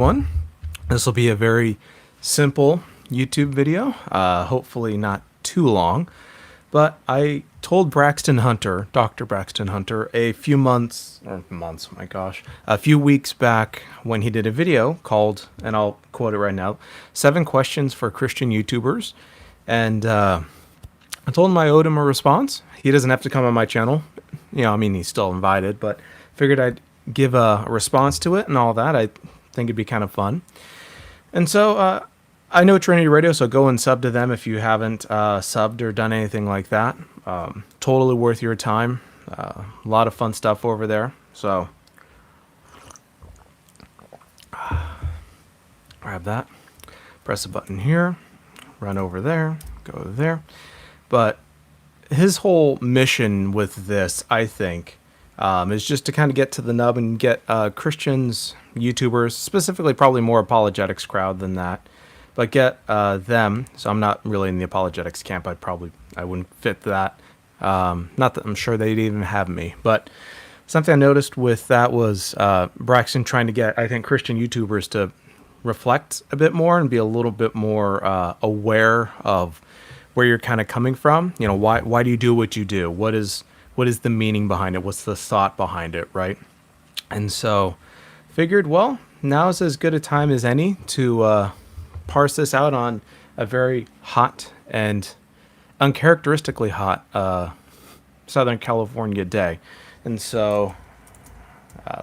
One. This will be a very simple YouTube video, hopefully not too long, but I told Braxton Hunter, Dr. Braxton Hunter, a few weeks back when he did a video called, and I'll quote it right now, 7 Questions for Christian YouTubers. And I told him I owed him a response. He doesn't have to come on my channel. He's still invited, but figured I'd give a response to it and all that. I think it'd be kind of fun. And so I know Trinity Radio, so go and sub to them if you haven't subbed or done anything like that. Totally worth your time. A lot of fun stuff over there. So grab that, press a button here, run over there, go there. But his whole mission with this, I think, is just to kind of get to the nub and get Christians, YouTubers, specifically probably more apologetics crowd than that, but get them. So I'm not really in the apologetics camp. I wouldn't fit that. Not that I'm sure they'd even have me, but something I noticed with that was Braxton trying to get, I think, Christian YouTubers to reflect a bit more and be a little bit more aware of where you're kind of coming from. Why do you do what you do? What is the meaning behind it? What's the thought behind it, right? And so figured, well, now's as good a time as any to parse this out on a very hot and uncharacteristically hot Southern California day. And so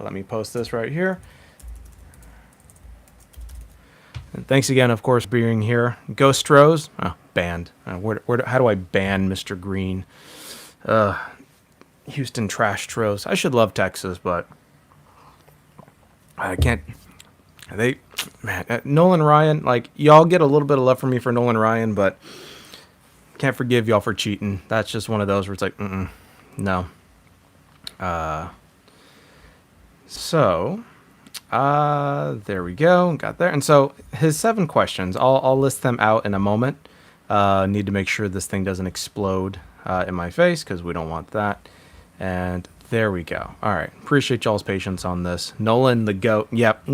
let me post this right here. And thanks again, of course, for being here. Ghost Rose, banned. How do I ban Mr. Green? Houston Trash Tros. I should love Texas, but I can't. Nolan Ryan, like, y'all get a little bit of love from me for Nolan Ryan, but can't forgive y'all for cheating. That's just one of those where it's like, no. There we go. Got there. And so his 7 questions, I'll list them out in a moment. Need to make sure this thing doesn't explode in my face because we don't want that. And there we go. All right. Appreciate y'all's patience on this. Nolan the GOAT. Yep.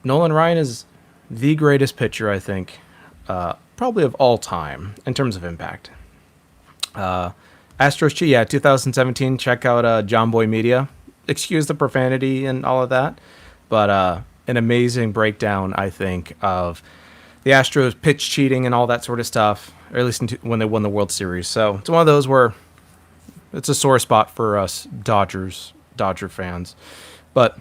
Nolan Ryan is the greatest pitcher, I think, probably of all time in terms of impact. Astros, 2017. Check out John Boy Media. Excuse the profanity and all of that, but an amazing breakdown, I think, of the Astros pitch cheating and all that sort of stuff, or at least when they won the World Series. So it's one of those where it's a sore spot for us Dodger fans. But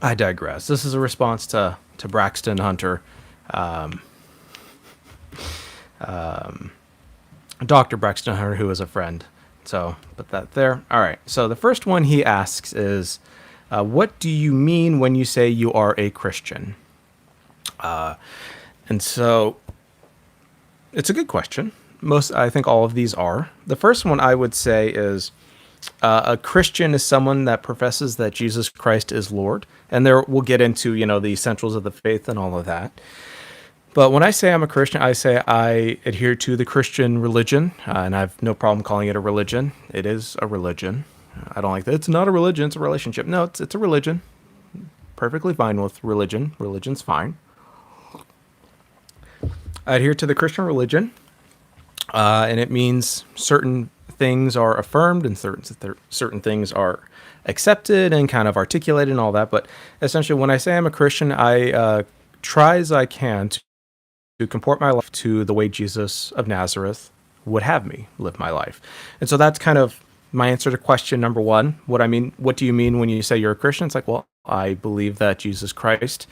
I digress. This is a response to Braxton Hunter, Dr. Braxton Hunter, who is a friend. So put that there. All right. So the first one he asks is, what do you mean when you say you are a Christian? And so it's a good question. I think all of these are. The first one I would say is a Christian is someone that professes that Jesus Christ is Lord. And there we'll get into, the essentials of the faith and all of that. But when I say I'm a Christian, I say I adhere to the Christian religion, and I have no problem calling it a religion. It is a religion. I don't like that. It's not a religion, it's a relationship. No, it's a religion. Perfectly fine with religion. Religion's fine. I adhere to the Christian religion, and it means certain things are affirmed and certain things are accepted and kind of articulated and all that. But essentially, when I say I'm a Christian, I try as I can to comport my life to the way Jesus of Nazareth would have me live my life. And so that's kind of my answer to question number 1. What do you mean when you say you're a Christian? It's like, well, I believe that Jesus Christ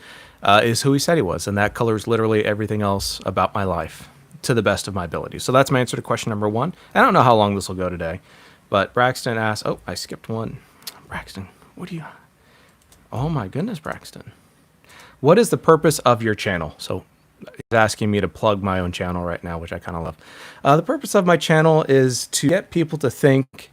is who he said he was, and that colors literally everything else about my life to the best of my ability. So that's my answer to question number 1. I don't know how long this will go today, but Braxton asked, I skipped one. Braxton, oh my goodness, Braxton. What is the purpose of your channel? So he's asking me to plug my own channel right now, which I kind of love. The purpose of my channel is to get people to think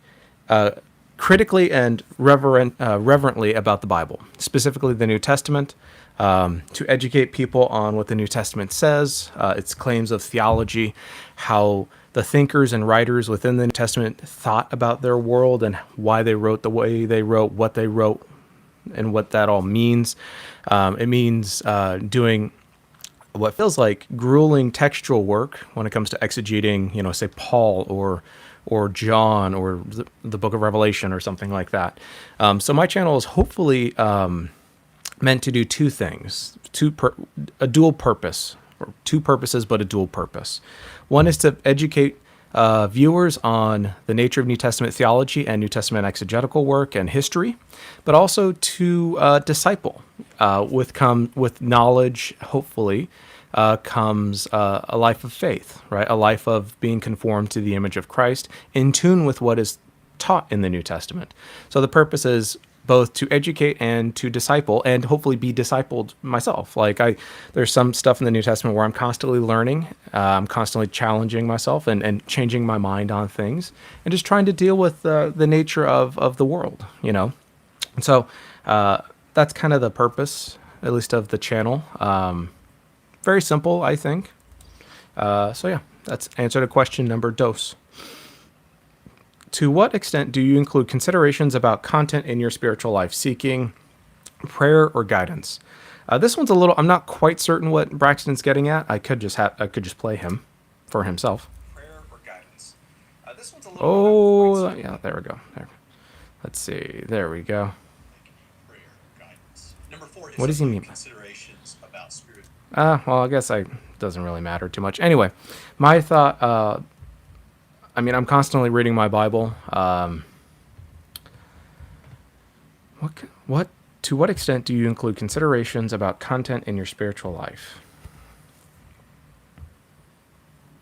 critically and reverently about the Bible, specifically the New Testament, to educate people on what the New Testament says, its claims of theology, how the thinkers and writers within the New Testament thought about their world and why they wrote the way they wrote, what they wrote, and what that all means. It means doing what feels like grueling textual work when it comes to exegeting, say Paul or John or the book of Revelation or something like that. So my channel is hopefully meant to do two things, a dual purpose, or two purposes, but a dual purpose. One is to educate viewers on the nature of New Testament theology and New Testament exegetical work and history, but also to disciple. With knowledge, hopefully, comes a life of faith, right? A life of being conformed to the image of Christ, in tune with what is taught in the New Testament. So the purpose is both to educate and to disciple, and hopefully be discipled myself. There's some stuff in the New Testament where I'm constantly learning, I'm constantly challenging myself and changing my mind on things, and just trying to deal with the nature of the world, And so that's kind of the purpose, at least of the channel. Very simple, I think. So yeah, that's answer to question number dos. To what extent do you include considerations about content in your spiritual life, seeking prayer or guidance? This one's a little, I'm not quite certain what Braxton's getting at. I could just play him for himself. Prayer or guidance. This one's a little, yeah, there we go. There. Let's see. There we go. Prayer or guidance. Number 4 is what does he mean? Considerations about spirit. Well, I guess doesn't really matter too much. Anyway, my thought, I'm constantly reading my Bible. To what extent do you include considerations about content in your spiritual life?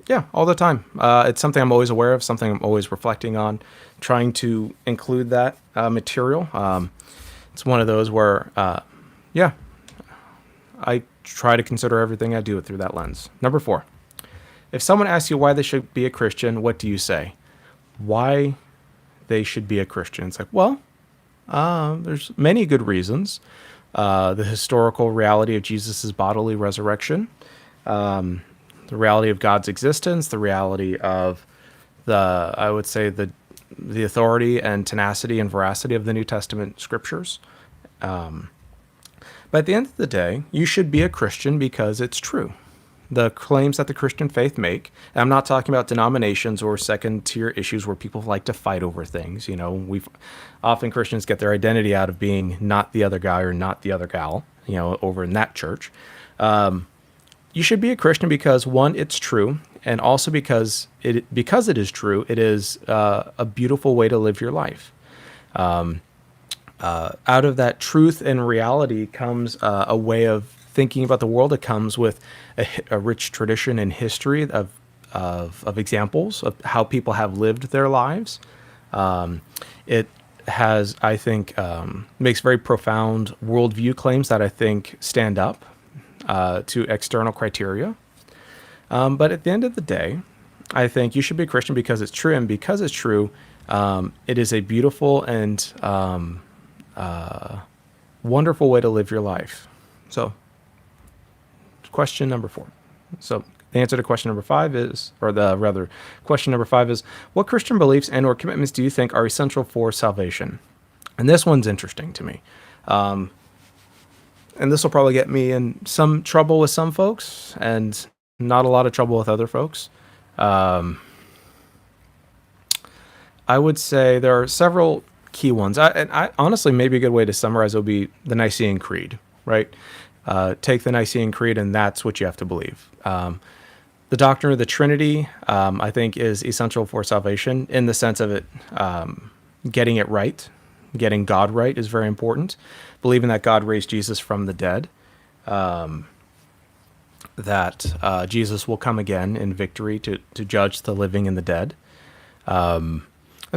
Yeah, all the time. It's something I'm always aware of, something I'm always reflecting on, trying to include that material. It's one of those where, I try to consider everything I do through that lens. Number 4. If someone asks you why they should be a Christian, what do you say? Why they should be a Christian? It's like, well, there's many good reasons. The historical reality of Jesus' bodily resurrection, the reality of God's existence, the reality of the authority and tenacity and veracity of the New Testament scriptures. But at the end of the day, you should be a Christian because it's true. The claims that the Christian faith make, and I'm not talking about denominations or second-tier issues where people like to fight over things. Often Christians get their identity out of being not the other guy or not the other gal, over in that church. You should be a Christian because, one, it's true, and also because it is true, it is a beautiful way to live your life. Out of that truth and reality comes a way of thinking about the world. It comes with a rich tradition and history of examples of how people have lived their lives. It has, I think, makes very profound worldview claims that I think stand up to external criteria. But at the end of the day, I think you should be a Christian because it's true, and because it's true, it is a beautiful and wonderful way to live your life. So, question number 4. So the answer to question number 5 is, question number 5 is, what Christian beliefs and or commitments do you think are essential for salvation? And this one's interesting to me. And this will probably get me in some trouble with some folks and not a lot of trouble with other folks. I would say there are several key ones. I honestly, maybe a good way to summarize would be the Nicene Creed, right? Take the Nicene Creed, and that's what you have to believe. The doctrine of the Trinity, I think, is essential for salvation in the sense of it getting it right. Getting God right is very important. Believing that God raised Jesus from the dead, that Jesus will come again in victory to judge the living and the dead. And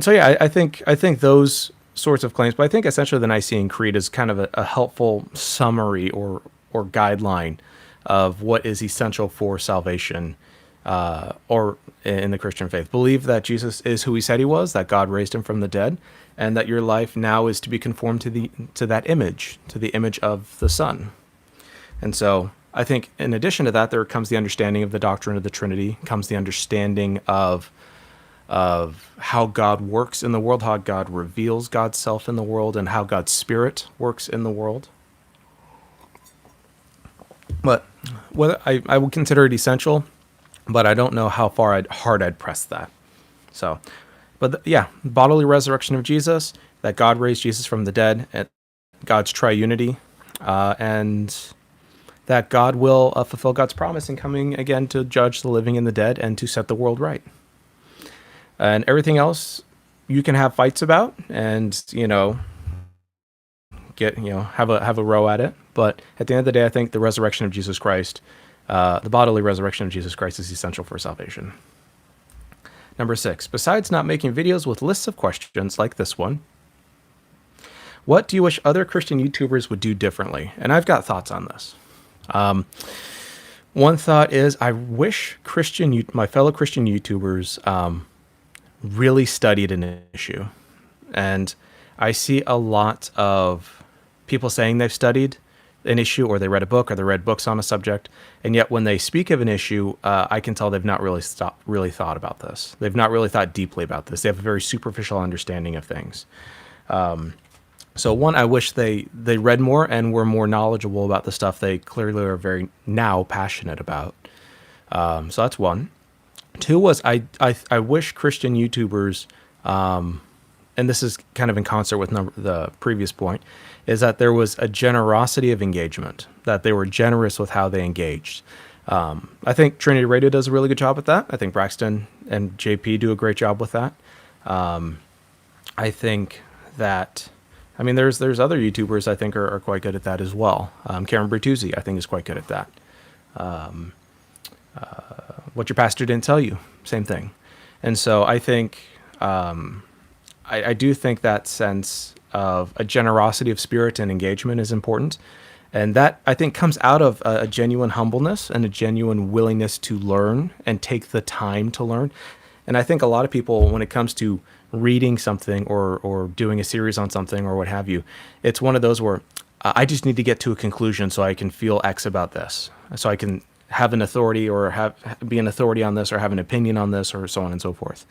so, yeah, I think those sorts of claims, but I think essentially the Nicene Creed is kind of a helpful summary or guideline of what is essential for salvation, or in the Christian faith. Believe that Jesus is who he said he was, that God raised him from the dead, and that your life now is to be conformed to that image, to the image of the Son. And so I think in addition to that, there comes the understanding of the doctrine of the Trinity, comes the understanding of of how God works in the world, how God reveals God's self in the world, and how God's Spirit works in the world. But whether I would consider it essential, but I don't know how hard I'd press that. So, but yeah, bodily resurrection of Jesus, that God raised Jesus from the dead, at God's triunity, and that God will fulfill God's promise in coming again to judge the living and the dead and to set the world right. And everything else you can have fights about, and have a row at it. But at the end of the day, I think the resurrection of Jesus Christ, the bodily resurrection of Jesus Christ, is essential for salvation. Number 6, besides not making videos with lists of questions like this one, what do you wish other Christian YouTubers would do differently? And I've got thoughts on this. One thought is I wish my fellow Christian YouTubers really studied an issue. And I see a lot of people saying they've studied an issue, or they read a book, or they read books on a subject, and yet when they speak of an issue, I can tell they've not really thought about this. They've not really thought deeply about this. They have a very superficial understanding of things. So one, I wish they read more and were more knowledgeable about the stuff they clearly are very now passionate about. So that's one. Two was I wish Christian YouTubers, and this is kind of in concert with the previous point, is that there was a generosity of engagement, that they were generous with how they engaged. I think Trinity Radio does a really good job with that. I think Braxton and JP do a great job with that. I think that, there's other YouTubers I think are quite good at that as well. Karen Bertuzzi, I think, is quite good at that. What Your Pastor Didn't Tell You, same thing. And so I think, I do think that sense of a generosity of spirit and engagement is important. And that, I think, comes out of a genuine humbleness and a genuine willingness to learn and take the time to learn. And I think a lot of people, when it comes to reading something or doing a series on something or what have you, it's one of those where I just need to get to a conclusion so I can feel X about this. So I can have an authority or be an authority on this or have an opinion on this or so on and so forth.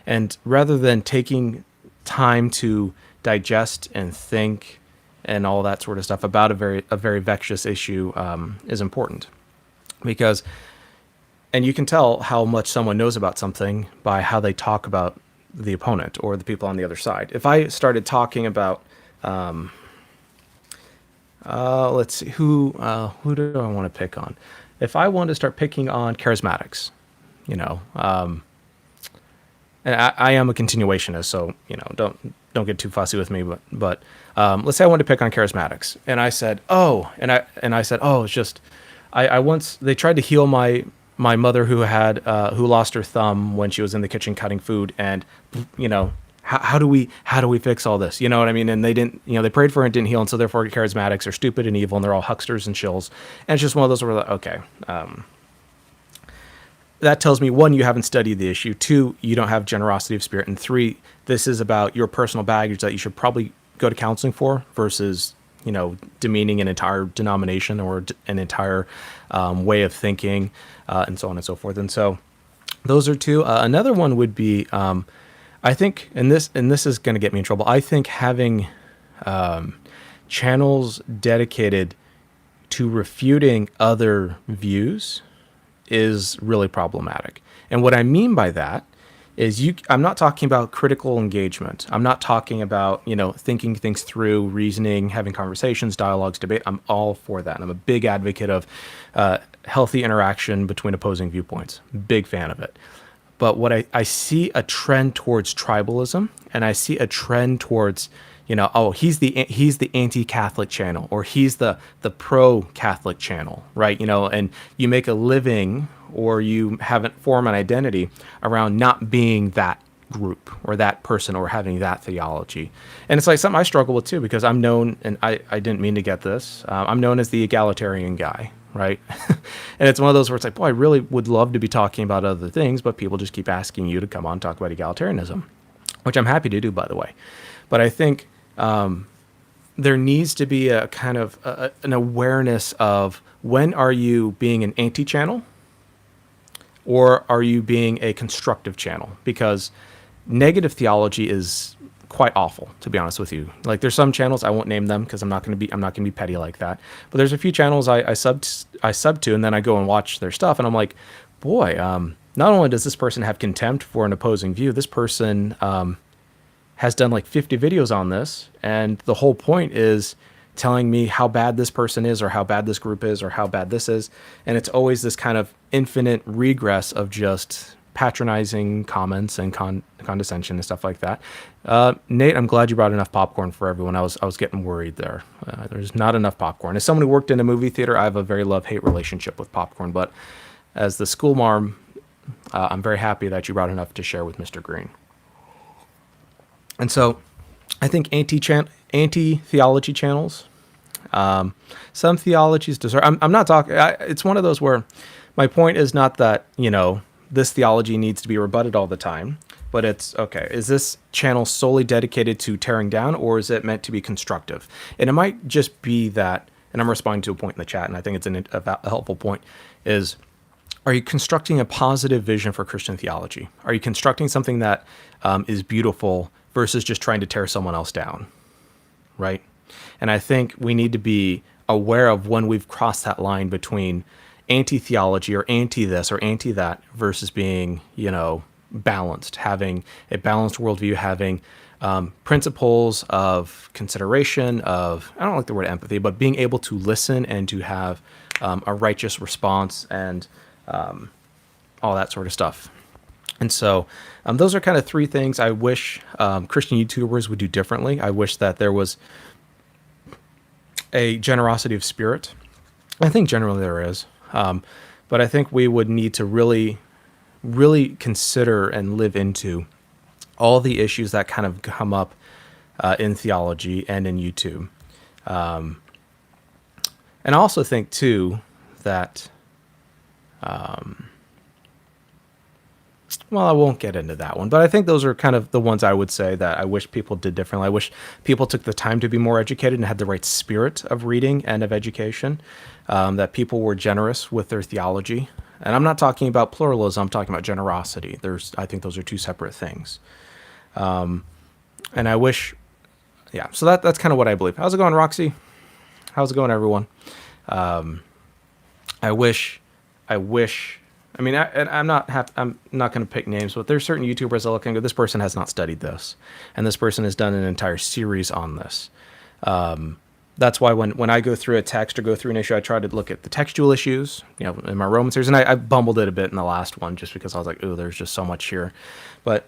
And rather than taking time to digest and think and all that sort of stuff about a very vexatious issue is important, because, and you can tell how much someone knows about something by how they talk about the opponent or the people on the other side. If I started talking about, let's see, who do I want to pick on? If I wanted to start picking on charismatics, and I am a continuationist, so don't get too fussy with me. But let's say I wanted to pick on charismatics, and I said, it's just I once they tried to heal my mother who lost her thumb when she was in the kitchen cutting food, and how do we fix all this? You know what I mean? And they didn't, they prayed for it and didn't heal, and so therefore charismatics are stupid and evil, and they're all hucksters and shills. And it's just one of those where like, okay. That tells me, one, you haven't studied the issue. Two, you don't have generosity of spirit. And three, this is about your personal baggage that you should probably go to counseling for versus, demeaning an entire denomination or an entire way of thinking and so on and so forth. And so those are two. Another one would be, I think, and this is going to get me in trouble, I think having channels dedicated to refuting other views is really problematic. And what I mean by that is I'm not talking about critical engagement. I'm not talking about, thinking things through, reasoning, having conversations, dialogues, debate. I'm all for that. And I'm a big advocate of healthy interaction between opposing viewpoints. Big fan of it. But what I see a trend towards tribalism, and I see a trend towards, he's the anti-Catholic channel, or he's the pro-Catholic channel, right? And you make a living, or you haven't formed an identity around not being that group or that person or having that theology. And it's like something I struggle with too, because I'm known, and I didn't mean to get this, I'm known as the egalitarian guy, right? And it's one of those where it's like, boy, I really would love to be talking about other things, but people just keep asking you to come on and talk about egalitarianism, which I'm happy to do, by the way. But I think there needs to be a kind of an awareness of when are you being an anti-channel, or are you being a constructive channel? Because negative theology is quite awful, to be honest with you. Like, there's some channels, I won't name them because I'm not going to be petty like that. But there's a few channels I sub to, and then I go and watch their stuff, and I'm like, boy, not only does this person have contempt for an opposing view, this person has done like 50 videos on this, and the whole point is telling me how bad this person is, or how bad this group is, or how bad this is. And it's always this kind of infinite regress of just patronizing comments and condescension and stuff like that. Nate, I'm glad you brought enough popcorn for everyone. I was getting worried there. There's not enough popcorn. As someone who worked in a movie theater, I have a very love-hate relationship with popcorn. But as the school marm, I'm very happy that you brought enough to share with Mr. Green. And so I think anti-theology channels, some theologies deserve, I'm not talking, it's one of those where my point is not that, this theology needs to be rebutted all the time, but it's, okay, is this channel solely dedicated to tearing down, or is it meant to be constructive? And it might just be that, and I'm responding to a point in the chat, and I think it's a helpful point, is, are you constructing a positive vision for Christian theology? Are you constructing something that is beautiful versus just trying to tear someone else down, right? And I think we need to be aware of when we've crossed that line between anti-theology or anti-this or anti-that versus being, balanced, having a balanced worldview, having principles of consideration, of, I don't like the word empathy, but being able to listen and to have a righteous response and all that sort of stuff. And so those are kind of three things I wish Christian YouTubers would do differently. I wish that there was a generosity of spirit. I think generally there is. But I think we would need to really, really consider and live into all the issues that kind of come up in theology and in YouTube. And I also think, too, that... well, I won't get into that one, but I think those are kind of the ones I would say that I wish people did differently. I wish people took the time to be more educated and had the right spirit of reading and of education, that people were generous with their theology. And I'm not talking about pluralism, I'm talking about generosity. I think those are two separate things. And I wish, so that's kind of what I believe. How's it going, Roxy? How's it going, everyone? I wish, I mean, I'm not going to pick names, but there's certain YouTubers I look and go, this person has not studied this, and this person has done an entire series on this. That's why when I go through a text or go through an issue, I try to look at the textual issues, in my Roman series, and I bumbled it a bit in the last one just because I was like, ooh, there's just so much here. But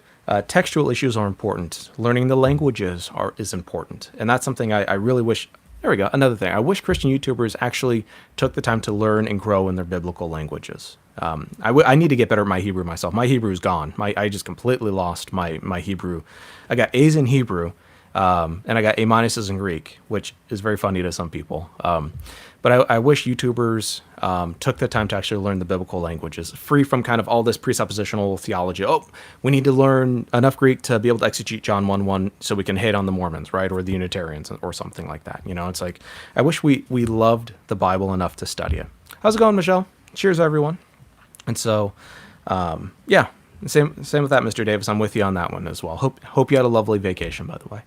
textual issues are important. Learning the languages is important, and that's something I really wish. There we go. Another thing. I wish Christian YouTubers actually took the time to learn and grow in their biblical languages. I need to get better at my Hebrew myself. My Hebrew is gone. I just completely lost my Hebrew. I got A's in Hebrew, and I got A minuses in Greek, which is very funny to some people. But I wish YouTubers took the time to actually learn the biblical languages, free from kind of all this presuppositional theology. Oh, we need to learn enough Greek to be able to exegete John 1:1 so we can hate on the Mormons, right, or the Unitarians, or something like that. It's like, I wish we loved the Bible enough to study it. How's it going, Michelle? Cheers, everyone. And so, same with that, Mr. Davis. I'm with you on that one as well. Hope you had a lovely vacation, by the way.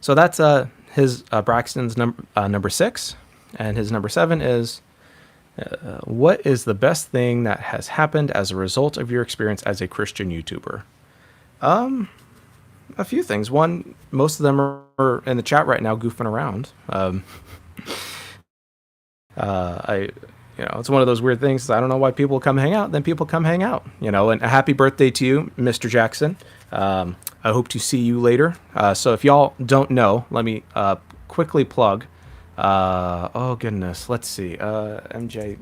So that's his Braxton's number 6, and his number 7 is, what is the best thing that has happened as a result of your experience as a Christian YouTuber? A few things. One, most of them are in the chat right now goofing around. It's one of those weird things. I don't know why people come hang out. Then people come hang out, and a happy birthday to you, Mr. Jackson. I hope to see you later. So if y'all don't know, let me quickly plug. Oh goodness, let's see. MJ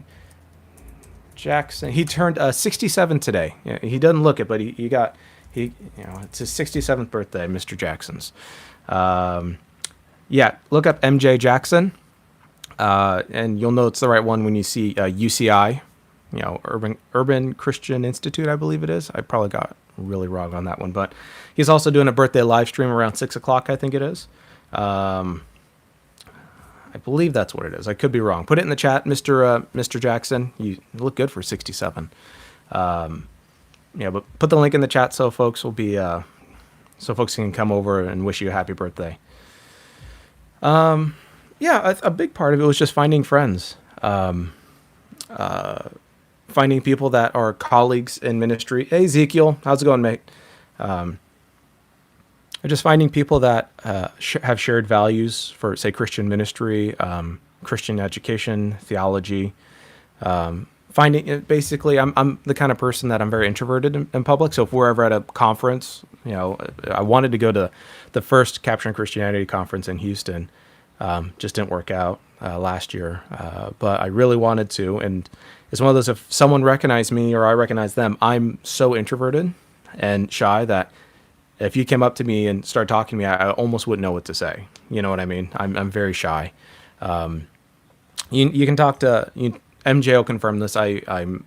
Jackson. He turned 67 today. Yeah, he doesn't look it, but it's his 67th birthday, Mr. Jackson's. Look up MJ Jackson. And you'll know it's the right one when you see UCI, Urban Christian Institute, I believe it is. I probably got really wrong on that one, but he's also doing a birthday live stream around 6 o'clock, I think it is. I believe that's what it is. I could be wrong. Put it in the chat, Mr. Jackson. You look good for 67. But put the link in the chat so folks will be so folks can come over and wish you a happy birthday. A big part of it was just finding friends, finding people that are colleagues in ministry. Hey, Ezekiel, how's it going, mate? Just finding people that have shared values for, say, Christian ministry, Christian education, theology. Finding it, basically, I'm the kind of person that I'm very introverted in public. So if we're ever at a conference, I wanted to go to the first Capturing Christianity conference in Houston. Just didn't work out last year, but I really wanted to. And it's one of those, if someone recognized me or I recognize them, I'm so introverted and shy that if you came up to me and started talking to me, I almost wouldn't know what to say. You know what I mean? I'm very shy. You can talk to MJ will confirm this. I'm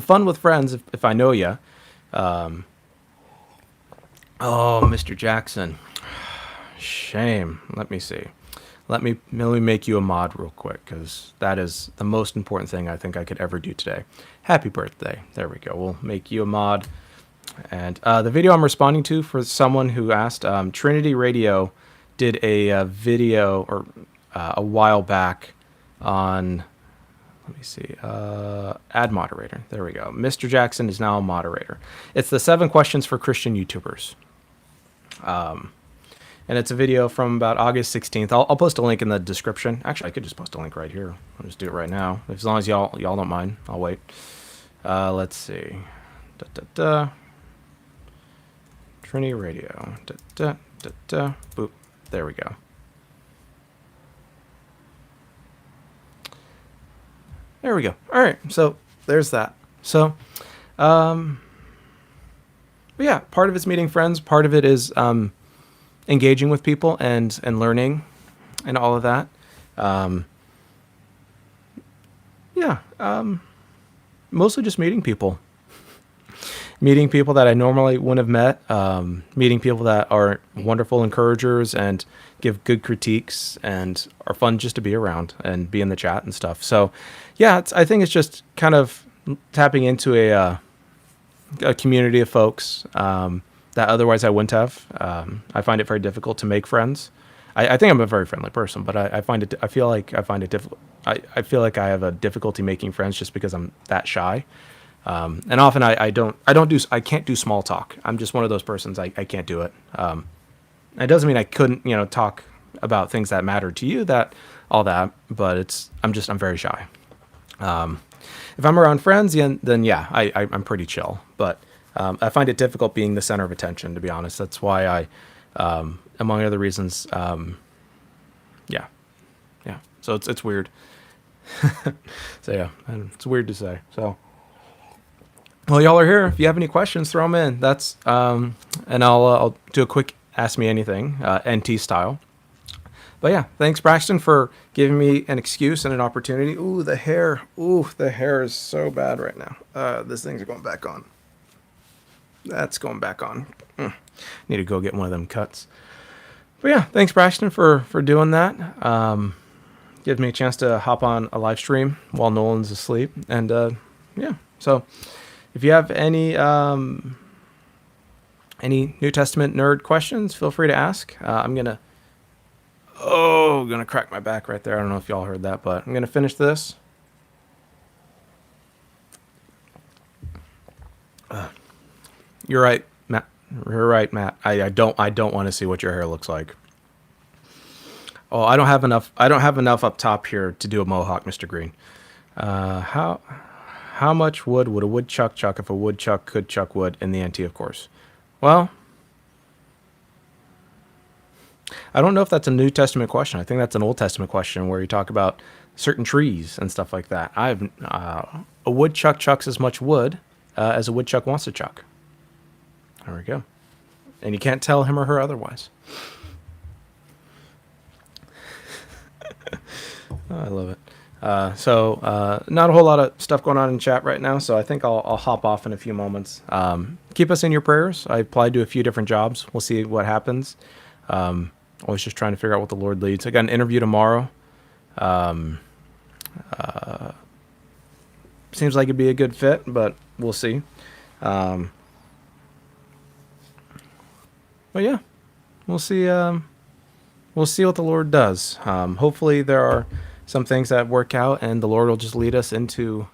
fun with friends if I know you. Oh, Mr. Jackson, shame. Let me see. Let me make you a mod real quick, because that is the most important thing I think I could ever do today. Happy birthday. There we go. We'll make you a mod. And the video I'm responding to, for someone who asked, Trinity Radio did a video or a while back on, let me see, add moderator. There we go. Mr. Jackson is now a moderator. It's the 7 questions for Christian YouTubers. And it's a video from about August 16th. I'll post a link in the description. Actually, I could just post a link right here. I'll just do it right now. As long as y'all don't mind. I'll wait. Let's see. Trinity Radio. Boop. There we go. There we go. All right. So there's that. So, but yeah, part of it's meeting friends. Part of it is engaging with people and learning and all of that. Mostly just meeting people. Meeting people that I normally wouldn't have met, meeting people that are wonderful encouragers and give good critiques and are fun just to be around and be in the chat and stuff. So, yeah, I think it's just kind of tapping into a community of folks that otherwise I wouldn't have. I find it very difficult to make friends. I think I'm a very friendly person, but I feel like I feel like I have a difficulty making friends just because I'm that shy. And often I can't do small talk. I'm just one of those persons. I can't do it. It doesn't mean I couldn't, talk about things that matter to you, but I'm very shy. If I'm around friends, then yeah, I'm pretty chill, but, I find it difficult being the center of attention, to be honest. That's why among other reasons, yeah. So it's weird. So yeah, it's weird to say. So, well, y'all are here. If you have any questions, throw them in. That's and I'll do a quick Ask Me Anything, NT style. But yeah, thanks, Braxton, for giving me an excuse and an opportunity. Ooh, the hair. Ooh, the hair is so bad right now. This thing's going back on. That's going back on. Need to go get one of them cuts. But yeah, thanks, Braxton, for doing that. Gives me a chance to hop on a live stream while Nolan's asleep. And yeah, so if you have any New Testament nerd questions, feel free to ask. I'm gonna crack my back right there. I don't know if y'all heard that, but I'm gonna finish this. You're right, Matt. You're right, Matt. I don't want to see what your hair looks like. Oh, I don't have enough up top here to do a mohawk, Mr. Green. How much wood would a woodchuck chuck if a woodchuck could chuck wood in the NT, of course? Well, I don't know if that's a New Testament question. I think that's an Old Testament question where you talk about certain trees and stuff like that. A woodchuck chucks as much wood as a woodchuck wants to chuck. There we go. And you can't tell him or her otherwise. Oh, I love it. So not a whole lot of stuff going on in chat right now, so I think I'll hop off in a few moments. Keep us in your prayers. I applied to a few different jobs. We'll see what happens. Always just trying to figure out what the Lord leads. I got an interview tomorrow. Seems seems like it'd be a good fit, but we'll see. Um, but yeah, we'll see. We'll see what the Lord does. Hopefully, there are some things that work out, and the Lord will just um, lead us into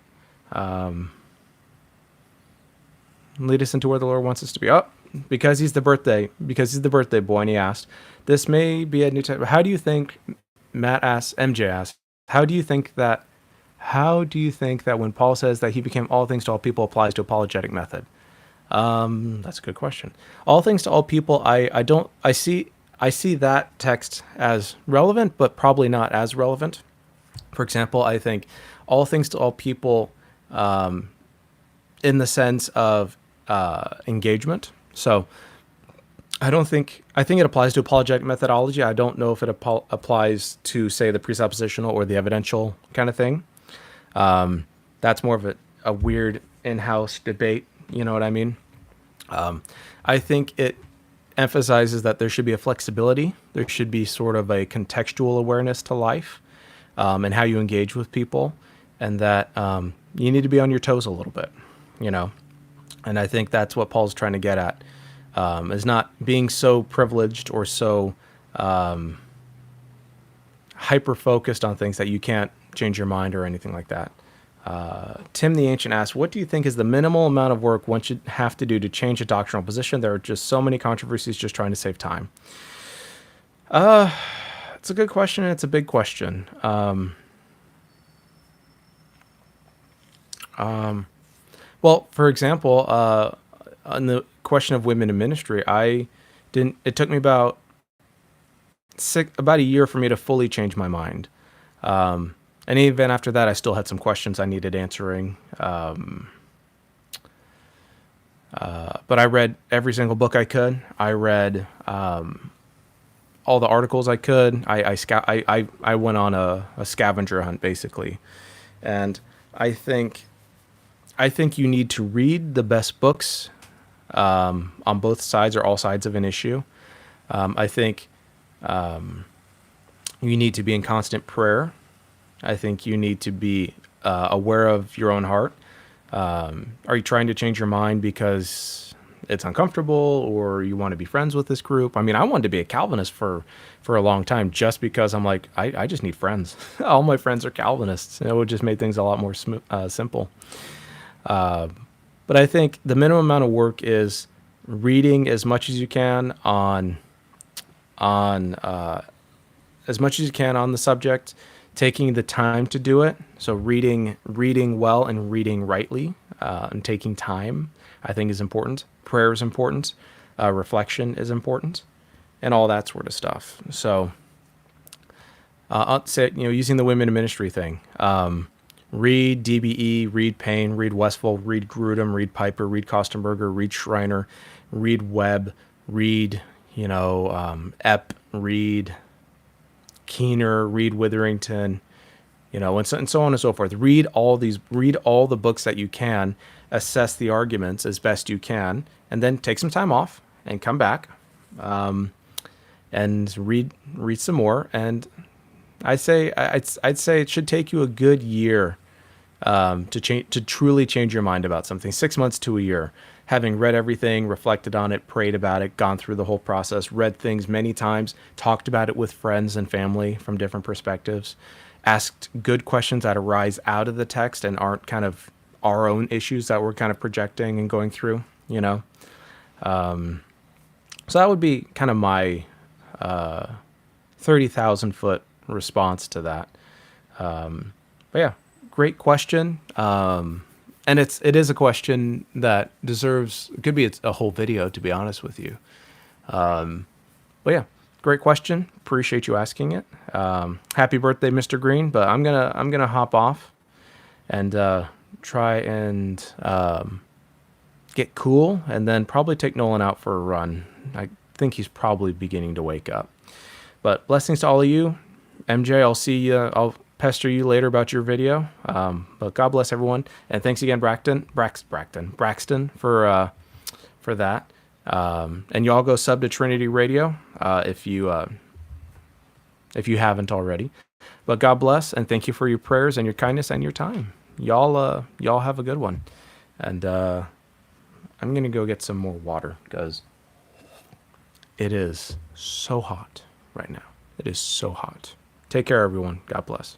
where the Lord wants us to be. Oh, because he's the birthday boy, and he asked, "This may be a new type. How do you think?" MJ asked, "How do you think that? How do you think that when Paul says that he became all things to all people applies to apologetic method?" That's a good question. All things to all people. I see that text as relevant, but probably not as relevant. For example, I think all things to all people, in the sense of engagement. So I think it applies to apologetic methodology. I don't know if it applies to, say, the presuppositional or the evidential kind of thing. That's more of a weird in-house debate. You know what I mean? I think it emphasizes that there should be a flexibility. There should be sort of a contextual awareness to life, and how you engage with people, and that you need to be on your toes a little bit, you know. And I think that's what Paul's trying to get at, is not being so privileged or so hyper focused on things that you can't change your mind or anything like that. Tim the Ancient asks, what do you think is the minimal amount of work one should have to do to change a doctrinal position? There are just so many controversies just trying to save time. It's a good question, and it's a big question. Well, for example, on the question of women in ministry, it took me about a year for me to fully change my mind. And even after that, I still had some questions I needed answering. But I read every single book I could. I read all the articles I could. I went on a scavenger hunt, basically. And I think you need to read the best books on both sides or all sides of an issue. I think you need to be in constant prayer. I think you need to be aware of your own heart. Are you trying to change your mind because it's uncomfortable, or you want to be friends with this group? I mean, I wanted to be a Calvinist for a long time, just because I'm like, I just need friends. All my friends are Calvinists, and it would just make things a lot more simple. But I think the minimum amount of work is reading as much as you can on as much as you can on the subject, taking the time to do it. So reading well and reading rightly, and taking time, I think, is important. Prayer is important. Reflection is important, and all that sort of stuff. So I'll say, using the women in ministry thing, read DBE, read Payne, read Westphal, read Grudem, read Piper, read Kostenberger, read Schreiner, read Webb, read, Epp, read Keener, read Witherington, and so on and so forth. Read all the books that you can, assess the arguments as best you can, and then take some time off and come back, and read some more. And I'd say it should take you a good year to truly change your mind about something. 6 months to a year, having read everything, reflected on it, prayed about it, gone through the whole process, read things many times, talked about it with friends and family from different perspectives, asked good questions that arise out of the text and aren't kind of our own issues that we're kind of projecting and going through, So that would be kind of my 30,000 foot response to that. But yeah, great question. And it is a question that could be a whole video, to be honest with you. But yeah, great question. Appreciate you asking it. Happy birthday, Mr. Green. But I'm gonna hop off and try and get cool, and then probably take Nolan out for a run. I think he's probably beginning to wake up. But blessings to all of you. MJ, I'll see you. I'll pester you later about your video. But God bless everyone, and thanks again, Braxton, for that. And you all go sub to Trinity Radio if you haven't already. But God bless, and thank you for your prayers and your kindness and your time. y'all have a good one. And I'm gonna go get some more water because it is so hot right now. It is so hot. Take care, everyone. God bless.